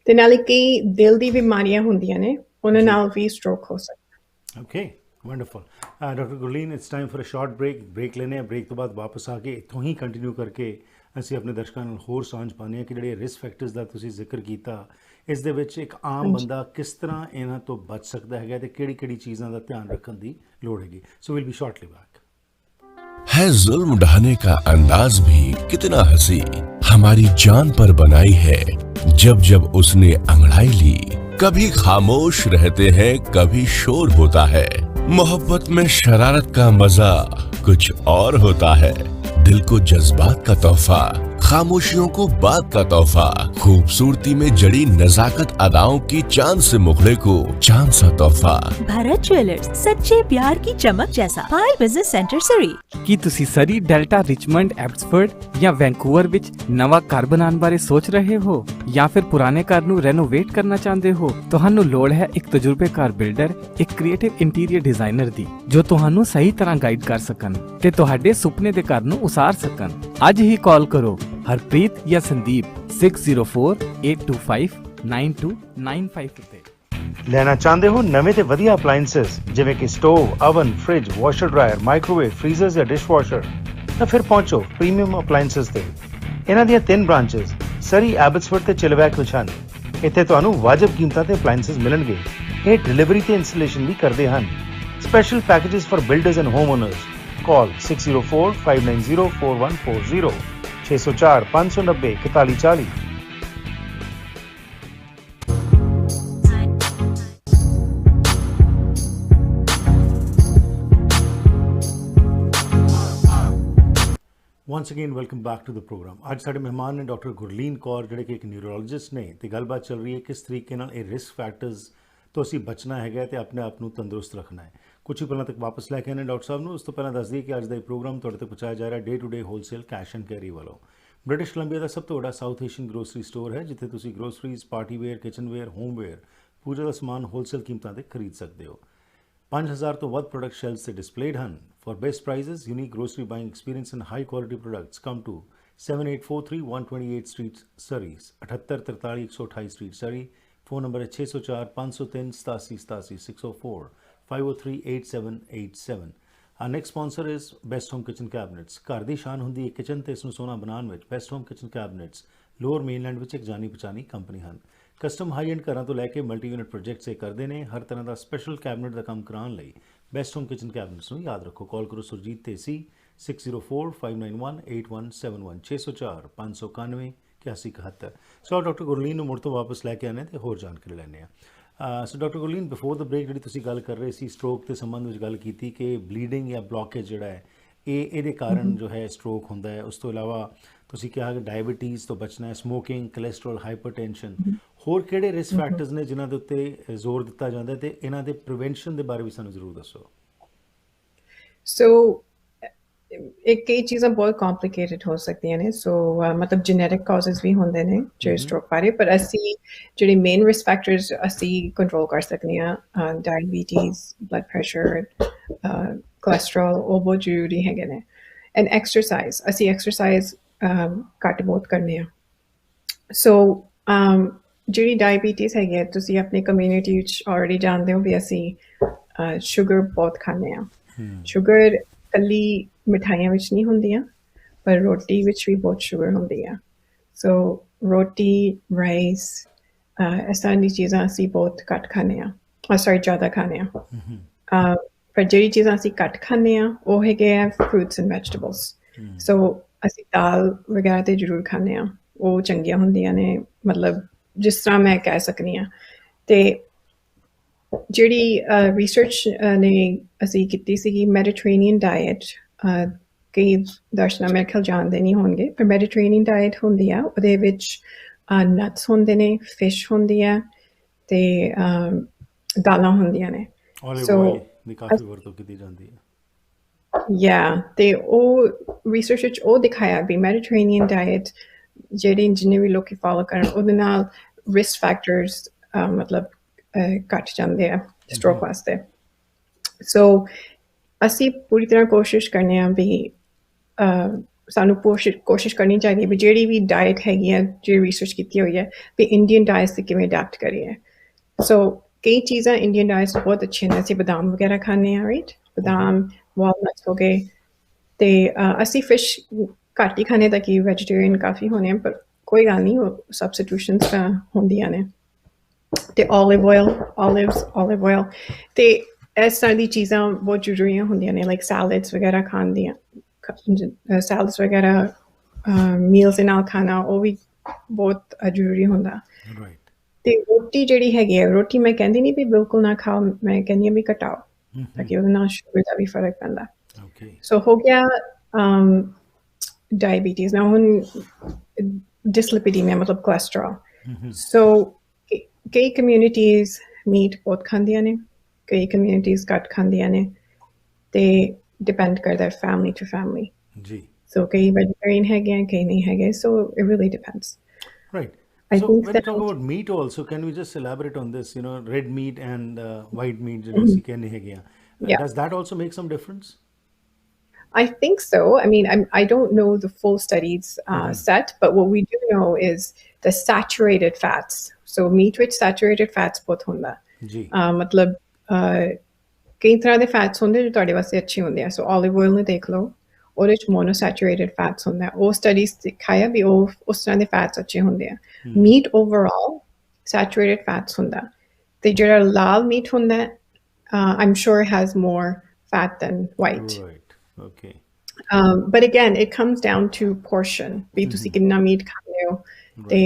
ਤੇ ਨਾਲੇ ਕਈ ਦਿਲ ਦੀ ਬਿਮਾਰੀਆਂ ਹੁੰਦੀਆਂ ਨੇ, ਉਹਨਾਂ ਨਾਲ ਵੀ ਸਟ੍ਰੋਕ ਹੋ ਸਕਦਾ. Okay, wonderful. Dr. Gurleen, it's time for a short break. Break ਲੈਣੇ ਆ, ਬ੍ਰੇਕ ਤੋਂ ਬਾਅਦ ਵਾਪਸ ਆ ਕੇ ਇੱਥੋਂ ਹੀ ਕੰਟੀਨਿਊ ਕਰਕੇ ਅਸੀਂ ਆਪਣੇ ਦਰਸ਼ਕਾਂ ਨਾਲ ਹੋਰ ਸਾਂਝ ਪਾਉਂਦੇ ਹਾਂ ਕਿ ਜਿਹੜੇ ਰਿਸਕ ਫੈਕਟਰਸ ਦਾ ਤੁਸੀਂ ਜ਼ਿਕਰ ਕੀਤਾ, ਇਸ ਦੇ ਵਿੱਚ ਇੱਕ ਆਮ ਬੰਦਾ ਕਿਸ ਤਰ੍ਹਾਂ ਇਹਨਾਂ ਤੋਂ ਬਚ ਸਕਦਾ ਹੈਗਾ ਤੇ ਕਿਹੜੀ ਚੀਜ਼ਾਂ ਦਾ ਧਿਆਨ ਰੱਖਣ ਦੀ ਲੋੜ ਹੈਗੀ. ਸੋ ਵਿਲ ਬੀ ਸ਼ਾਰਟਲੀ बैक. है जुल्म ढाने का अंदाज भी कितना हंसी, हमारी जान पर बनाई है जब जब उसने अंगड़ाई ली. कभी खामोश रहते हैं, कभी शोर होता है. मोहब्बत में शरारत का मजा कुछ और होता है. दिल को जज्बात का तोहफा, खामोशियों को बात का तोहफा, खूबसूरती में जड़ी नजाकत अदाओं की चांद से मुखड़े को चांद सा तोहफा. भारत ज्वेलर्स, सच्चे प्यार की चमक जैसा. पायल बिजनेस सेंटर सरी. ਕੀ ਤੁਸੀਂ ਸਰੀ, ਡੈਲਟਾ, ਰਿਚਮੰਡ, ਐਬਸਫੋਰਡ ਜਾਂ ਵੈਂਕੂਵਰ ਵਿੱਚ ਨਵਾਂ ਘਰ ਬਣਾਉਣ ਬਾਰੇ ਸੋਚ ਰਹੇ ਹੋ ਜਾਂ ਫਿਰ ਪੁਰਾਣੇ ਘਰ ਨੂੰ ਰੈਨੋਵੇਟ ਕਰਨਾ ਚਾਹੁੰਦੇ ਹੋ? ਤੁਹਾਨੂੰ ਲੋੜ ਹੈ ਇੱਕ ਤਜਰਬੇਕਾਰ ਬਿਲਡਰ, ਇੱਕ ਕ੍ਰੀਏਟਿਵ ਇੰਟੀਰੀਅਰ ਡਿਜ਼ਾਈਨਰ ਦੀ, ਜੋ ਤੁਹਾਨੂੰ ਸਹੀ ਤਰ੍ਹਾਂ ਗਾਈਡ ਕਰ ਸਕਣ ਤੇ ਤੁਹਾਡੇ ਸੁਪਨੇ ਦੇ ਘਰ ਨੂੰ ਉਸਾਰ ਸਕਣ. ਅੱਜ ਹੀ ਕਾਲ ਕਰੋ ਹਰਪ੍ਰੀਤ ਜਾਂ ਸੰਦੀਪ 6048259295 ਉੱਤੇ. ਲੈਣਾ ਚਾਹੁੰਦੇ ਹੋ ਨਵੇਂ ਤੇ ਵਧੀਆ ਅਪਲਾਈਐਂਸਸ ਜਿਵੇਂ ਕਿ stove, oven, fridge, washer dryer, microwave, freezers ਜਾਂ ਡਿਸ਼ਵਾਸ਼ਰ, ਤਾਂ ਫਿਰ ਪਹੁੰਚੋ ਪ੍ਰੀਮੀਅਮ ਅਪਲਾਈਐਂਸਸ ਤੇ. ਇਹਨਾਂ ਦੀਆਂ 3 ਬ੍ਰਾਂਚਸ ਸਰੀ, ਐਬਟਸਫੋਰਡ ਤੇ ਚਿਲਵੈਕ ਵਿੱਚ ਹਨ. ਇੱਥੇ ਤੁਹਾਨੂੰ ਵਾਜਬ ਕੀਮਤਾਂ ਤੇ ਅਪਲਾਈਐਂਸਸ ਮਿਲਣਗੇ. ਇਹ ਡਿਲੀਵਰੀ ਤੇ ਇੰਸਟਾਲੇਸ਼ਨ ਵੀ ਕਰਦੇ ਹਨ. Special packages for builders and homeowners. Call 6045904140, 604-590-4140. Once again welcome back to the program. ਅੱਜ ਸਾਡੇ ਮਹਿਮਾਨ ਨੇ ਡਾਕਟਰ ਗੁਰਲੀਨ ਕੌਰ, ਜਿਹੜੇ ਕਿ ਇੱਕ ਨਿਊਰੋਲੋਜਿਸਟ ਨੇ, ਤੇ ਗੱਲਬਾਤ ਚੱਲ ਰਹੀ ਹੈ ਕਿਸ ਤਰੀਕੇ ਨਾਲ ਇਹ ਰਿਸਕ ਫੈਕਟਰਸ ਤੋਂ ਅਸੀਂ ਬਚਣਾ ਹੈਗਾ ਤੇ ਆਪਣੇ ਆਪ ਨੂੰ ਤੰਦਰੁਸਤ ਰੱਖਣਾ ਹੈ. ਕੁਝ ਹੀ ਪਹਿਲਾਂ ਤੱਕ ਵਾਪਸ ਲੈ ਕੇ ਆਏ ਡਾਕਟਰ ਸਾਹਿਬ ਨੂੰ. ਉਸ ਤੋਂ ਪਹਿਲਾਂ ਦੱਸ ਦਈਏ ਕਿ ਅੱਜ ਦਾ ਇਹ ਪ੍ਰੋਗਰਾਮ ਤੁਹਾਡੇ ਤੱਕ ਪਹੁੰਚਾਇਆ ਜਾ ਰਿਹਾ day to day wholesale cash and carry ਵੱਲੋਂ. ਬ੍ਰਿਟਿਸ਼ ਕੋਲੰਬੀਆ ਦਾ ਸਭ ਤੋਂ ਵੱਡਾ ਸਾਊਥ ਏਸ਼ੀਅਨ ਗਰੋਸਰੀ ਸਟੋਰ ਹੈ, ਜਿੱਥੇ ਤੁਸੀਂ groceries, party ware, kitchen ware, home ware, puja ਦਾ ਸਮਾਨ ਹੋਲਸੇਲ ਕੀਮਤਾਂ ਤੇ ਖਰੀਦ ਸਕਦੇ ਹੋ. 5000 ਤੋਂ ਵੱਧ ਪ੍ਰੋਡਕਟ ਸ਼ੈਲਫਸ ਤੇ ਡਿਸਪਲੇਡ ਹਨ. For best prices, unique grocery buying experience and high quality products, come to 7843 128 Street, Surrey, 7843 128 Street, Surrey. Phone number is 604 503 8787 604 503 8787. Our next sponsor is Best Home Kitchen Cabinets. ਘਰ ਦੀ ਸ਼ਾਨ ਹੁੰਦੀ ਹੈ kitchen ਤੇ ਇਸ ਨੂੰ ਸੋਹਣਾ ਬਣਾਉਣ ਵਿੱਚ best home kitchen ਕੈਬਨਿਟਸ lower mainland ਵਿੱਚ ਇੱਕ ਜਾਣੀ ਪਛਾਣੀ ਕੰਪਨੀ ਹਨ. ਕਸਟਮ ਹਾਈ ਐਂਡ ਘਰਾਂ ਤੋਂ ਲੈ ਕੇ ਮਲਟੀ ਯੂਨਿਟ ਪ੍ਰੋਜੈਕਟਸ ਇਹ ਕਰਦੇ ਨੇ. ਹਰ ਤਰ੍ਹਾਂ ਦਾ ਸਪੈਸ਼ਲ ਕੈਬਨਿਟ ਦਾ ਕੰਮ ਕਰਾਉਣ ਲਈ ਬੈਸਟ ਹੋਮ ਕਿਚਨ ਕੈਬਨਿਟਸ ਨੂੰ ਯਾਦ ਰੱਖੋ. ਕਾਲ ਕਰੋ ਸੁਰਜੀਤ ਤੇਸੀ 6045918171 604-591-8171. ਸੋ ਡਾਕਟਰ ਗੁਰਲੀਨ ਨੂੰ ਮੁੜ ਤੋਂ ਵਾਪਸ ਲੈ ਕੇ ਆਉਂਦੇ ਤੇ ਹੋਰ ਜਾਣਕਾਰੀ ਲੈਂਦੇ ਹਾਂ. So doctor Gurleen, before the break ਜਿਹੜੀ ਤੁਸੀਂ ਗੱਲ ਕਰ ਰਹੇ ਸੀ ਸਟ੍ਰੋਕ ਦੇ ਸੰਬੰਧ ਵਿੱਚ ਗੱਲ ਕੀਤੀ ਕਿ ਬਲੀਡਿੰਗ ਜਾਂ ਬਲੋਕੇਜ ਜਿਹੜਾ ਹੈ ਇਹਦੇ ਕਾਰਨ ਜੋ ਹੈ ਸਟ੍ਰੋਕ ਹੁੰਦਾ ਹੈ. ਉਸ ਤੋਂ ਇਲਾਵਾ ਤੁਸੀਂ ਕਿਹਾ ਕਿ ਡਾਇਬਟੀਜ਼ ਤੋਂ ਬਚਣਾ ਹੈ, ਸਮੋਕਿੰਗ, ਕੋਲੈਸਟਰੋਲ, ਹਾਈਪਰਟੈਂਸ਼ਨ, ਹੋਰ ਕਿਹੜੇ ਰਿਸਕ ਫੈਕਟਰਸ ਨੇ ਜਿਨ੍ਹਾਂ ਦੇ ਉੱਤੇ ਜ਼ੋਰ ਦਿੱਤਾ ਜਾਂਦਾ ਤੇ ਇਹਨਾਂ ਦੇ ਪ੍ਰੀਵੈਂਸ਼ਨ ਦੇ ਬਾਰੇ ਵੀ ਸਾਨੂੰ ਜ਼ਰੂਰ ਦੱਸੋ. So ਇੱਕ ਕਈ ਚੀਜ਼ਾਂ ਬਹੁਤ ਕੰਪਲਿਕੇਟਡ ਹੋ ਸਕਦੀਆਂ ਨੇ ਸੋ ਮਤਲਬ ਜੈਨੇਟਿਕ ਕਾਜ਼ਸ ਵੀ ਹੁੰਦੇ ਨੇ ਜਿਹੜੇ ਸਟ੍ਰੋਕ ਬਾਰੇ ਪਰ ਅਸੀਂ ਜਿਹੜੇ ਮੇਨ ਰਿਸਕ ਫੈਕਟਰਸ ਅਸੀਂ ਕੰਟਰੋਲ ਕਰ ਸਕਦੇ ਹਾਂ ਡਾਇਬੀਟੀਜ਼ ਬਲੱਡ ਪ੍ਰੈਸ਼ਰ ਕੋਲੇਸਟਰੋਲ ਉਹ ਬਹੁਤ ਜ਼ਰੂਰੀ ਹੈਗੇ ਨੇ ਐਂਡ ਐਕਸਰਸਾਈਜ਼ ਅਸੀਂ ਐਕਸਰਸਾਈਜ਼ ਘੱਟ ਬਹੁਤ ਕਰਨੇ ਆ ਸੋ ਜਿਹੜੀ ਡਾਇਬੀਟੀਜ਼ ਹੈਗੀ ਹੈ ਤੁਸੀਂ ਆਪਣੀ ਕਮਿਊਨਿਟੀ ਵਿੱਚ ਆਲਰੇਡੀ ਜਾਣਦੇ ਹੋ ਵੀ ਅਸੀਂ ਸ਼ੂਗਰ ਬਹੁਤ ਖਾਂਦੇ ਹਾਂ ਸ਼ੂਗਰ ਇਕੱਲੀ ਮਿਠਾਈਆਂ ਵਿੱਚ ਨਹੀਂ ਹੁੰਦੀਆਂ ਪਰ ਰੋਟੀ ਵਿੱਚ ਵੀ ਬਹੁਤ ਸ਼ੂਗਰ ਹੁੰਦੀ ਆ ਸੋ ਰੋਟੀ ਰਾਈਸ ਇਸ ਤਰ੍ਹਾਂ ਦੀ ਚੀਜ਼ਾਂ ਅਸੀਂ ਬਹੁਤ ਘੱਟ ਖਾਂਦੇ ਹਾਂ ਸੌਰੀ ਜ਼ਿਆਦਾ ਖਾਂਦੇ ਹਾਂ ਪਰ ਜਿਹੜੀ ਚੀਜ਼ਾਂ ਅਸੀਂ ਘੱਟ ਖਾਂਦੇ ਹਾਂ ਉਹ ਹੈਗੇ ਆ ਫਰੂਟਸ ਐਂਡ ਵੈਜੀਟੇਬਲਸ ਸੋ ਅਸੀਂ ਦਾਲ ਵਗੈਰਾ ਤੇ ਜ਼ਰੂਰ ਖਾਂਦੇ ਹਾਂ ਉਹ ਚੰਗੀਆਂ ਹੁੰਦੀਆਂ ਨੇ ਮਤਲਬ ਜਿਸ ਤਰ੍ਹਾਂ ਮੈਂ ਕਹਿ ਸਕਦੀ ਹਾਂ ਤੇ ਜਿਹੜੀ ਰਿਸਰਚ ਨੇ ਅਸੀਂ ਕੀਤੀ ਸੀਗੀ ਮੈਡੀਟਰੇਨੀਅਨ ਡਾਇਟ ਕਈ ਦਰਸ਼ਨਾਂ ਮੇਰੇ ਖਿਆਲ ਜਾਣਦੇ ਨਹੀਂ ਹੋਣਗੇ ਪਰ ਮੈਡੀਟਰੇਨੀਅਨ ਡਾਇਟ ਹੁੰਦੀ ਆ ਉਹਦੇ ਵਿੱਚ ਨਟਸ ਹੁੰਦੇ ਨੇ ਫਿਸ਼ ਹੁੰਦੀ ਆ ਤੇ ਦਾਲਾਂ ਹੁੰਦੀਆਂ ਨੇ olive oil ਦੀ ਕਾਫੀ ਵਰਤੋਂ ਕੀਤੀ ਜਾਂਦੀ ਹੈ ਤੇ ਉਹ ਰਿਸਰਚ ਵਿੱਚ ਉਹ ਦਿਖਾਇਆ ਵੀ ਮੈਡੀਟਰੇਨੀਅਨ ਡਾਇਟ ਜਿਹੜੇ ਜਿੰਨੇ ਵੀ ਲੋਕੀ ਫੋਲੋ ਕਰਨ ਉਹਦੇ ਨਾਲ ਰਿਸਕ ਫੈਕਟਰਸ ਮਤਲਬ ਘੱਟ ਜਾਂਦੇ ਆ ਸਟ੍ਰੋਕ ਵਾਸਤੇ ਸੋ ਅਸੀਂ ਪੂਰੀ ਤਰ੍ਹਾਂ ਕੋਸ਼ਿਸ਼ ਕਰਨੇ ਆ ਵੀ ਸਾਨੂੰ ਕੋਸ਼ਿਸ਼ ਕਰਨੀ ਚਾਹੀਦੀ ਹੈ ਵੀ ਜਿਹੜੀ ਵੀ ਡਾਇਟ ਹੈਗੀ ਹੈ ਜਿਹੜੀ ਰਿਸਰਚ ਕੀਤੀ ਹੋਈ ਹੈ ਵੀ ਇੰਡੀਅਨ ਡਾਇਟ 'ਤੇ ਕਿਵੇਂ ਅਡੈਪਟ ਕਰੀਏ ਸੋ ਕਈ ਚੀਜ਼ਾਂ ਇੰਡੀਅਨ ਡਾਇਟ 'ਚ ਬਹੁਤ ਅੱਛੀਆਂ ਨੇ ਅਸੀਂ ਬਦਾਮ ਵਗੈਰਾ ਖਾਂਦੇ ਹਾਂ ਰਾਈਟ ਬਦਾਮ ਵਾਲਨਟਸ ਹੋ ਗਏ ਅਤੇ ਅਸੀਂ ਫਿਸ਼ ਘੱਟ ਹੀ ਖਾਂਦੇ ਤਾਂ ਕਿ ਵੈਜੀਟੇਰੀਅਨ ਕਾਫੀ ਹੋਣੇ ਆ ਪਰ ਕੋਈ ਗੱਲ ਨਹੀਂ ਉਹ ਸਬਸਟੀਟਿਊਸ਼ਨਸ ਤਾਂ ਹੁੰਦੀਆਂ ਨੇ ਅਤੇ olive oil ਅਤੇ ਇਸ ਤਰ੍ਹਾਂ ਦੀ ਚੀਜ਼ਾਂ ਬਹੁਤ ਜ਼ਰੂਰੀ ਹੁੰਦੀਆਂ ਨੇ ਲਾਈਕ ਸੈਲਡਸ ਵਗੈਰਾ ਖਾਣ ਦੀਆਂ ਸੈਲਡਸ ਵਗੈਰਾ ਮੀਲਸ ਦੇ ਨਾਲ ਖਾਣਾ ਉਹ ਵੀ ਬਹੁਤ ਜ਼ਰੂਰੀ ਹੁੰਦਾ ਅਤੇ ਰੋਟੀ ਜਿਹੜੀ ਹੈਗੀ ਹੈ ਰੋਟੀ ਮੈਂ ਕਹਿੰਦੀ ਨਹੀਂ ਵੀ ਬਿਲਕੁਲ ਨਾ ਖਾਓ ਮੈਂ ਕਹਿੰਦੀ ਹਾਂ ਵੀ ਘਟਾਓ ਤਾਂ ਕਿ ਉਹਦੇ ਨਾਲ ਸ਼ੂਗਰ ਦਾ ਵੀ ਫਰਕ ਪੈਂਦਾ ਸੋ ਹੋ ਗਿਆ ਡਾਇਬੀਟੀਜ਼ ਨਾ ਹੁਣ ਡਿਸਲਿਪੀਡੀਮੀਆ ਮਤਲਬ ਕੋਲੈਸਟਰੋਲ ਸੋ ਕਈ ਕਮਿਊਨਿਟੀਜ਼ ਮੀਟ ਬਹੁਤ ਖਾਂਦੀਆਂ ਨੇ ਕਈ ਕਮਿਊਨਿਟੀਜ਼ ਘੱਟ ਖਾਂਦੀਆਂ ਨੇ ਅਤੇ ਡਿਪੈਂਡ ਕਰਦਾ ਫੈਮਿਲੀ ਟੂ ਫੈਮਿਲੀ ਜੀ ਸੋ ਕਈ ਵੈਜੀਟੇਰੀਅਨ ਹੈਗੇ ਆ ਕਈ ਨਹੀਂ ਹੈਗੇ so it really depends right I so think when you talk about meat also can we just elaborate on this red meat and white meat ਜਿਹਨੂੰ ਅਸੀਂ ਕਹਿੰਦੇ ਹੈਗੇ ਆ does that also make some difference I think so. I mean, I don't know the full studies set, but what we do know is the saturated fats. So meat with saturated fats ਬਹੁਤ ਹੁੰਦਾ ਮਤਲਬ ਕਈ ਤਰ੍ਹਾਂ ਦੇ fats ਹੁੰਦੇ ਜੋ ਤੁਹਾਡੇ ਵਾਸਤੇ ਅੱਛੇ ਹੁੰਦੇ ਆ ਸੋ olive oil ਨੂੰ ਦੇਖ ਲਓ ਉਹਦੇ 'ਚ ਮੋਨੋਸੈਚੂਰੇਟਡ ਫੈਟਸ ਹੁੰਦਾ ਉਹ ਸਟੱਡੀਜ਼ ਦਿਖਾਇਆ ਵੀ ਉਹ ਉਸ ਤਰ੍ਹਾਂ ਦੇ ਫੈਟਸ ਅੱਛੇ ਹੁੰਦੇ ਆ ਮੀਟ ਓਵਰਆਲ ਸੈਚੂਰੇਟਡ ਫੈਟਸ ਹੁੰਦਾ ਅਤੇ ਜਿਹੜਾ ਲਾਲ ਮੀਟ ਹੁੰਦਾ I'm sure has more fat than white. Okay. But again, it comes down to portion. ਵੀ ਤੁਸੀਂ ਕਿੰਨਾ ਮੀਟ ਖਾਂਦੇ ਹੋ ਤੇ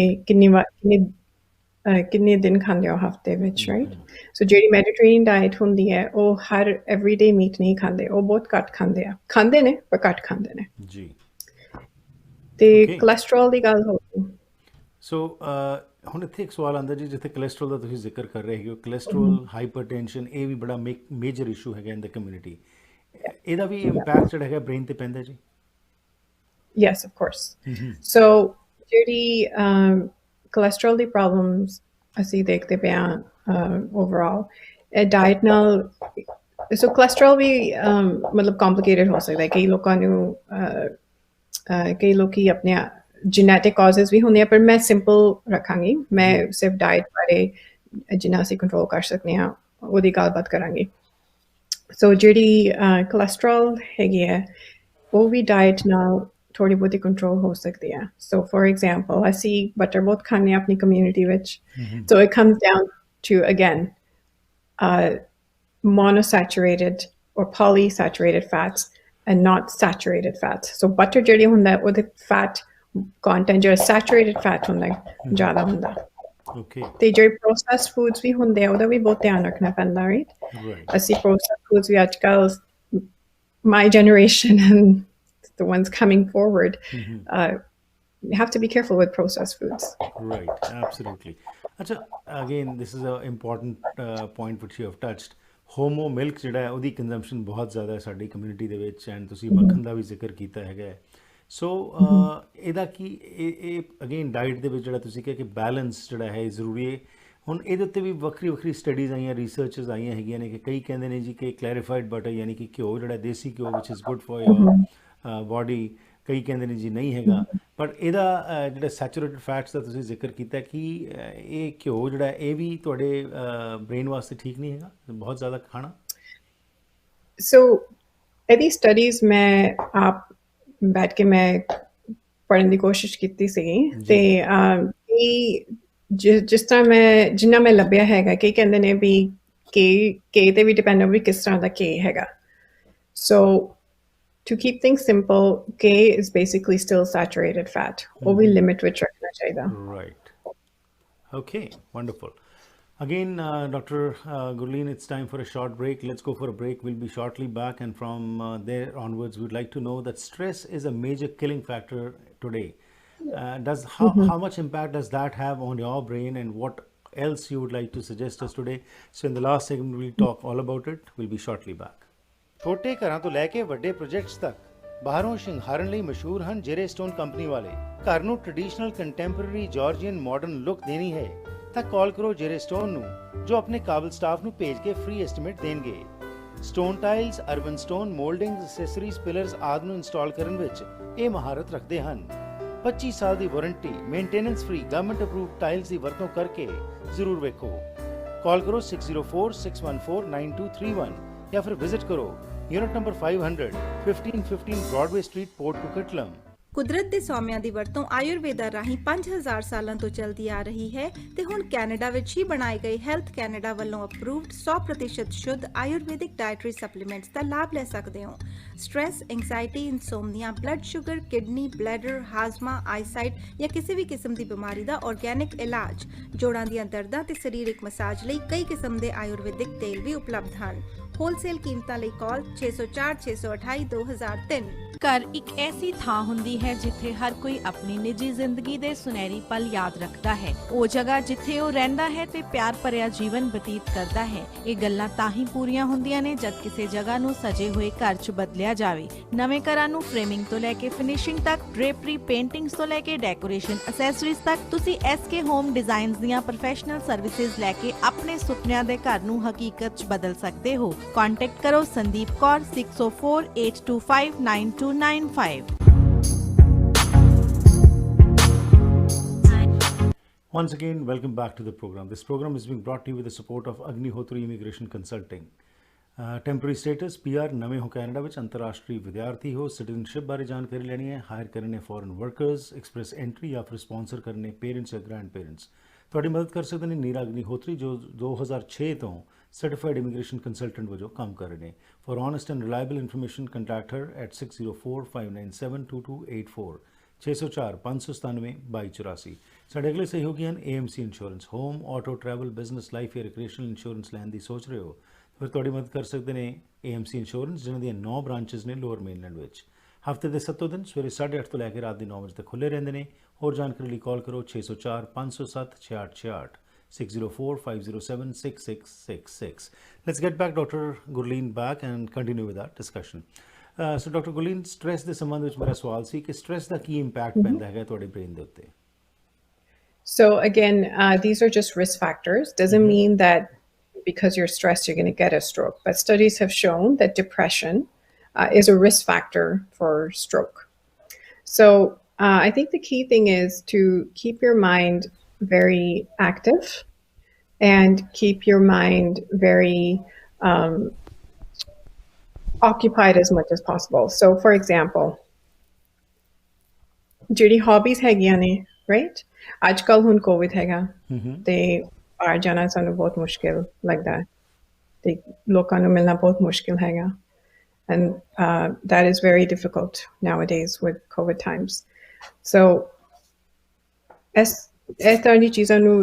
ਕਿੰਨੇ ਦਿਨ ਖਾਂਦੇ ਹੋ ਹਫਤੇ ਵਿੱਚ ਰਾਈਟ ਸੋ ਜਿਹੜੀ ਮੈਡੀਟਰੇਨੀਅਨ ਡਾਇਟ ਹੁੰਦੀ ਹੈ ਉਹ ਹਰ ਐਵਰੀਡੇ ਮੀਟ ਨਹੀਂ ਖਾਂਦੇ ਉਹ ਬਹੁਤ ਘੱਟ ਖਾਂਦੇ ਨੇ ਪਰ ਘੱਟ ਖਾਂਦੇ ਨੇ ਜੀ ਤੇ ਕੋਲੈਸਟਰੋਲ ਦੀ ਗੱਲ ਹੋ ਗਈ ਸੋ ਹੁਣ ਇੱਥੇ ਇੱਕ ਸਵਾਲ ਆਉਂਦਾ ਜੀ ਜਿੱਥੇ ਕੋਲੈਸਟਰੋਲ ਦਾ ਤੁਸੀਂ ਜ਼ਿਕਰ ਕਰ ਰਹੇ ਹੋ ਕੋਲੈਸਟਰੋਲ ਹਾਈਪਰਟੈਂਸ਼ਨ ਇਹ ਵੀ ਬੜਾ ਮੇਜਰ ਇਸ਼ੂ ਹੈਗਾ ਇਨ ਦ ਕਮਿਊਨਿਟੀ ਇਹਦਾ ਵੀ ਇੰਪੈਕਟ ਜਿਹੜਾ ਹੈਗਾ ਬ੍ਰੇਨ ਤੇ ਪੈਂਦਾ ਜੀ ਯੈਸ ਆਫ ਕੋਰਸ ਸੋ ਜਿਹੜੀ ਕੋਲੈਸਟਰੋਲ ਦੀ ਪ੍ਰੋਬਲਮਸ ਅਸੀਂ ਦੇਖਦੇ ਪਏ ਹਾਂ ਓਵਰਆਲ ਇਹ ਡਾਇਟ ਨਾਲ ਸੋ ਕੋਲੈਸਟਰੋਲ ਵੀ ਮਤਲਬ ਕੰਪਲਿਕੇਟਡ ਹੋ ਸਕਦਾ ਕਈ ਲੋਕਾਂ ਨੂੰ ਕਈ ਲੋਕੀ ਆਪਣੇ ਜੈਨੇਟਿਕ ਕਾਜ਼ਸ ਵੀ ਹੁੰਦੇ ਆ ਪਰ ਮੈਂ ਸਿੰਪਲ ਰੱਖਾਂਗੀ ਮੈਂ ਸਿਰਫ ਡਾਇਟ ਬਾਰੇ ਜਿੰਨਾ ਅਸੀਂ ਕੰਟਰੋਲ ਕਰ ਸਕਦੇ ਹਾਂ ਉਹਦੀ ਗੱਲਬਾਤ ਕਰਾਂਗੇ ਸੋ ਜਿਹੜੀ ਕੋਲੈਸਟਰੋਲ ਹੈਗੀ ਹੈ ਉਹ ਵੀ ਡਾਇਟ ਨਾਲ ਥੋੜ੍ਹੀ ਬਹੁਤੀ ਕੰਟਰੋਲ ਹੋ ਸਕਦੀ ਹੈ ਸੋ ਫੋਰ ਐਗਜ਼ਾਮਪਲ ਅਸੀਂ ਬਟਰ ਬਹੁਤ ਖਾਂਦੇ ਹਾਂ ਆਪਣੀ ਕਮਿਊਨਿਟੀ ਵਿੱਚ so it comes down to again monosaturated or polysaturated fats and not saturated fats. So butter ਜਿਹੜੀ ਹੁੰਦਾ ਉਹਦੇ fat content ਜਿਹੜਾ saturated fat ਹੁੰਦਾ ਜ਼ਿਆਦਾ ਹੁੰਦਾ ਤੇ ਜਿਹੜੇ processed foods ਵੀ ਹੁੰਦੇ ਆ ਉਹਦਾ ਵੀ ਬਹੁਤ ਧਿਆਨ ਰੱਖਣਾ ਪੈਂਦਾ ਰਾਈਟ ਅਸੀਂ processed foods ਵੀ ਅੱਜ ਕੱਲ੍ਹ my generation and the ones coming forward you have to be careful with processed foods. Right, absolutely. Achha, again, this is an important point which you have touched. Homo milk ਜਿਹੜਾ ਹੈ ਉਹਦੀ consumption ਬਹੁਤ ਜ਼ਿਆਦਾ ਹੈ ਸਾਡੀ community ਦੇ ਵਿੱਚ, and ਤੁਸੀਂ ਮੱਖਣ ਦਾ ਵੀ ਜ਼ਿਕਰ ਕੀਤਾ ਹੈਗਾ ਹੈ। ਸੋ ਇਹਦਾ ਕੀ ਇਹ ਅਗੇਨ ਡਾਈਟ ਦੇ ਵਿੱਚ ਜਿਹੜਾ ਤੁਸੀਂ ਕਿਹਾ ਕਿ ਬੈਲੈਂਸ ਜਿਹੜਾ ਹੈ ਜ਼ਰੂਰੀ ਹੈ। ਹੁਣ ਇਹਦੇ ਉੱਤੇ ਵੀ ਵੱਖਰੀ ਵੱਖਰੀ ਸਟੱਡੀਜ਼ ਆਈਆਂ, ਰਿਸਰਚਸ ਆਈਆਂ ਹੈਗੀਆਂ ਨੇ ਕਿ ਕਈ ਕਹਿੰਦੇ ਨੇ ਜੀ ਕਿ ਕਲੈਰੀਫਾਈਡ ਬਟਰ ਯਾਨੀ ਕਿ ਘਿਓ ਜਿਹੜਾ ਦੇਸੀ ਘਿਓ ਵਿਚ is good for your body, ਕਈ ਕਹਿੰਦੇ ਨੇ ਜੀ ਨਹੀਂ ਹੈਗਾ। ਪਰ ਇਹਦਾ ਜਿਹੜਾ ਸੈਚੂਰੇਟਡ ਫੈਟਸ ਦਾ ਤੁਸੀਂ ਜ਼ਿਕਰ ਕੀਤਾ ਕਿ ਇਹ ਘਿਓ ਜਿਹੜਾ ਇਹ ਵੀ ਤੁਹਾਡੇ ਬ੍ਰੇਨ ਵਾਸਤੇ ਠੀਕ ਨਹੀਂ ਹੈਗਾ ਬਹੁਤ ਜ਼ਿਆਦਾ ਖਾਣਾ। ਸੋ ਇਹਦੀ ਸਟੱਡੀਜ਼ ਮੈਂ ਆਪ ਬੈਠ ਕੇ ਮੈਂ ਪੜ੍ਹਨ ਦੀ ਕੋਸ਼ਿਸ਼ ਕੀਤੀ ਸੀਗੀ, ਤੇ ਜਿਸ ਤਰ੍ਹਾਂ ਮੈਂ ਜਿੰਨਾ ਮੈਂ ਲੱਭਿਆ ਹੈਗਾ ਕਿ ਕਹਿੰਦੇ ਨੇ ਵੀ ਕੇ ਤੇ ਵੀ ਡਿਪੈਂਡ ਵੀ ਕਿਸ ਤਰ੍ਹਾਂ ਦਾ ਕੇ ਹੈਗਾ। ਸੋ to keep things simple, K is basically still saturated fat. ਉਹ ਵੀ ਲਿਮਿਟ ਵਿੱਚ ਰੱਖਣਾ ਚਾਹੀਦਾ। Right. Okay, wonderful. Again, Dr. Gurleen, it's time for a short break. Let's go for a break. We'll be shortly back, and from there onwards, we'd like to know that stress is a major killing factor today. How much impact does that have on your brain, and what else you would like to suggest us today? So in the last segment, we'll talk all about it. We'll be shortly back. ਛੋਟੇ ਘਰਾਂ ਤੋਂ ਲੈ ਕੇ ਵੱਡੇ projects ਤੱਕ ਬਾਹਰੋਂ ਸ਼ਿੰਗਾਰਨ ਲਈ ਮਸ਼ਹੂਰ ਹਨ ਜੇਰੇ ਸਟੋਨ ਕੰਪਨੀ ਵਾਲੇ। ਘਰ ਨੂੰ traditional contemporary Georgian modern look ਦੇਣੀ ਹੈ ਤਾਂ ਕਾਲ ਕਰੋ ਜੇਰੇ ਸਟੋਨ ਨੂੰ, ਜੋ ਆਪਣੇ ਕਾਬਲ ਸਟਾਫ ਨੂੰ ਭੇਜ ਕੇ ਫ੍ਰੀ ਐਸਟੀਮੇਟ ਦੇਣਗੇ। Stone tiles, urban stone, ਮੋਲਡਿੰਗਸ, accessories, pillars ਆਦਿ ਨੂੰ ਇੰਸਟਾਲ ਕਰਨ ਵਿੱਚ ਇਹ ਮਹਾਰਤ ਰੱਖਦੇ ਹਨ। 25 ਸਾਲ ਦੀ warranty, maintenance free, government approved tiles ਦੀ ਵਰਤੋਂ ਕਰਕੇ ਜ਼ਰੂਰ ਵੇਖੋ। ਕਾਲ ਕਰੋ 6046149231 ਜਾਂ ਫਿਰ ਵਿਜ਼ਿਟ ਕਰੋ unit number 500, 1515 Broadway street, Port Coquitlam. ਕੁਦਰਤ ਦੇ ਸੌਮਿਆਂ ਦੀ ਵਰਤੋਂ ਆਯੁਰਵੇਦਾ ਰਾਹੀਂ 5000 ਸਾਲਾਂ ਤੋਂ ਚੱਲਦੀ ਆ ਰਹੀ ਹੈ ਤੇ ਹੁਣ ਕੈਨੇਡਾ ਵਿੱਚ ਹੀ ਬਣਾਏ ਗਏ ਹੈਲਥ ਕੈਨੇਡਾ ਵੱਲੋਂ ਅਪਰੂਵਡ 100% ਸ਼ੁੱਧ ਆਯੁਰਵੈਦਿਕ ਡਾਇਟਰੀ ਸਪਲੀਮੈਂਟਸ ਦਾ ਲਾਭ ਲੈ ਸਕਦੇ ਹੋ। Stress, anxiety, insomnia, blood sugar, kidney, bladder, ਹਾਜ਼ਮਾ, ਆਈਸਾਈਟ ਜਾਂ ਕਿਸੇ ਵੀ ਕਿਸਮ ਦੀ ਬਿਮਾਰੀ ਦਾ ਆਰਗੈਨਿਕ ਇਲਾਜ, ਜੋੜਾਂ ਦੀਆਂ ਦਰਦਾਂ ਤੇ ਸਰੀਰਕ ਮਸਾਜ ਲਈ ਕਈ ਕਿਸਮ ਦੇ ਆਯੁਰਵੈਦਿਕ ਤੇਲ ਵੀ ਉਪਲਬਧ ਹਨ। ਹੋਲਸੇਲ ਕੀਮਤਾਂ ਲਈ ਕਾਲ 604 628 2003। ਘਰ ਇੱਕ ਐਸੀ ਥਾਂ ਹੁੰਦੀ ਹੈ ਜਿੱਥੇ ਹਰ ਕੋਈ ਆਪਣੀ ਨਿੱਜੀ ਜ਼ਿੰਦਗੀ ਦੇ ਸੁਨਹਿਰੀ ਪਲ ਯਾਦ ਰੱਖਦਾ ਹੈ। ਉਹ ਜਗ੍ਹਾ ਜਿੱਥੇ ਉਹ ਰਹਿੰਦਾ ਹੈ ਤੇ ਪਿਆਰ ਭਰਿਆ ਜੀਵਨ ਬਤੀਤ ਕਰਦਾ ਹੈ। ਇਹ ਗੱਲਾਂ ਤਾਂ ਹੀ ਪੂਰੀਆਂ ਹੁੰਦੀਆਂ ਨੇ ਜਦ ਕਿਸੇ ਜਗ੍ਹਾ ਨੂੰ ਸਜੇ ਹੋਏ ਘਰ 'ਚ ਬਦਲਿਆ ਜਾਵੇ। ਨਵੇਂ ਘਰਾਂ ਨੂੰ ਫਰੇਮਿੰਗ ਤੋਂ ਲੈ ਕੇ ਫਿਨਿਸ਼ਿੰਗ ਤੱਕ, ਡ੍ਰੇਪਰੀ, ਪੇਂਟਿੰਗਸ ਤੋਂ ਲੈ ਕੇ ਡੈਕੋਰੇਸ਼ਨ ਅਸੈਸਰੀਜ਼ ਤੱਕ, ਤੁਸੀਂ SK ਹੋਮ ਡਿਜ਼ਾਈਨਸ ਦੀਆਂ ਪ੍ਰੋਫੈਸ਼ਨਲ ਸਰਵਿਸਿਜ਼ ਲੈ ਕੇ ਆਪਣੇ ਸੁਪਨਿਆਂ ਦੇ ਘਰ ਨੂੰ ਹਕੀਕਤ 'ਚ ਬਦਲ ਸਕਦੇ ਹੋ। ਕੰਟੈਕਟ ਕਰੋ Sandeep Kaur 6048259295। Once again, welcome back to the program. This program is being brought to you with the support of Agnihotri Immigration Consulting. Temporary status PR, ਨਵੇਂ ਹੋ ਕੈਨੇਡਾ ਵਿੱਚ, ਅੰਤਰਰਾਸ਼ਟਰੀ ਵਿਦਿਆਰਥੀ ਹੋ, ਸਿਟੀਜ਼ਨਸ਼ਿਪ ਬਾਰੇ ਜਾਣਕਾਰੀ ਲੈਣੀ ਹੈ, ਹਾਇਰ ਕਰਨੇ ਫੋਰਨ ਵਰਕਰਸ, ਐਕਸਪ੍ਰੈਸ ਐਂਟਰੀ ਜਾਂ ਫਿਰ ਸਪਾਂਸਰ ਕਰਨੇ ਪੇਰੈਂਟਸ ਜਾਂ ਗ੍ਰੈਂਡ ਪੇਰੈਂਟਸ। ਤੁਹਾਡੀ ਮਦਦ ਕਰ ਸਕਦੇ ਨੇ ਨੀਰਾ ਅਗਨੀਹੋਤਰੀ, ਜੋ 2006 ਤੋਂ ਸਰਟੀਫਾਈਡ ਇਮੀਗ੍ਰੇਸ਼ਨ ਕੰਸਲਟੈਂਟ ਵਜੋਂ ਕੰਮ ਕਰ ਰਹੇ ਨੇ। For honest and reliable information contact her at 6045972284 604 597 2284। ਸਾਡੇ ਅਗਲੇ ਸਹਿਯੋਗੀ ਹਨ AMC insurance. Home, auto, travel, business, life ਜਾਂ ਰਿਕ੍ਰੀਏਸ਼ਨਲ ਇੰਸ਼ੋਰੈਂਸ ਲੈਣ ਦੀ ਸੋਚ ਰਹੇ ਹੋ ਫਿਰ ਤੁਹਾਡੀ ਮਦਦ ਕਰ ਸਕਦੇ ਨੇ AMC ਇੰਸ਼ੋਰੈਂਸ, ਜਿਨ੍ਹਾਂ ਦੀਆਂ 9 ਬ੍ਰਾਂਚਸ ਨੇ ਲੋਅਰ ਮੇਨਲੈਂਡ ਵਿੱਚ। ਹਫ਼ਤੇ ਦੇ 7 ਦਿਨ ਸਵੇਰੇ 8:30 ਤੋਂ ਲੈ ਕੇ ਰਾਤ ਦੇ 9 ਵਜੇ ਤੱਕ ਖੁੱਲ੍ਹੇ ਰਹਿੰਦੇ ਨੇ। ਹੋਰ ਜਾਣਕਾਰੀ ਲਈ ਕਾਲ ਕਰੋ 604 507 6666 604-507-6666. Let's get back Dr. Gurleen back and continue with our discussion. So Dr. Gurleen, stress ਦੇ ਸੰਬੰਧ ਵਿੱਚ ਮੇਰਾ ਸਵਾਲ ਸੀ ਕਿ ਸਟ੍ਰੈਸ ਦਾ ਕੀ ਇੰਪੈਕਟ ਪੈਂਦਾ ਹੈਗਾ ਤੁਹਾਡੇ ਬ੍ਰੇਨ ਦੇ ਉੱਤੇ? So again, these are just risk factors. Doesn't mean that because you're stressed, you're going to get a stroke. But studies have shown that depression is a risk factor for stroke. So I think the key thing is to keep your mind very active and keep your mind very occupied as much as possible. So for example, ਜਿਹੜੀ hobbies ਹੈਗੀਆਂ ਨੇ, right? ਅੱਜ ਕੱਲ੍ਹ ਹੁਣ COVID ਹੈਗਾ ਤੇ ਬਾਹਰ ਜਾਣਾ ਸਾਨੂੰ ਬਹੁਤ ਮੁਸ਼ਕਿਲ ਲੱਗਦਾ ਹੈ ਤੇ ਲੋਕਾਂ ਨੂੰ ਮਿਲਣਾ ਬਹੁਤ ਮੁਸ਼ਕਿਲ ਹੈਗਾ, and that is very difficult nowadays with COVID times. So ਇਸ ਤਰ੍ਹਾਂ ਦੀ ਚੀਜ਼ਾਂ ਨੂੰ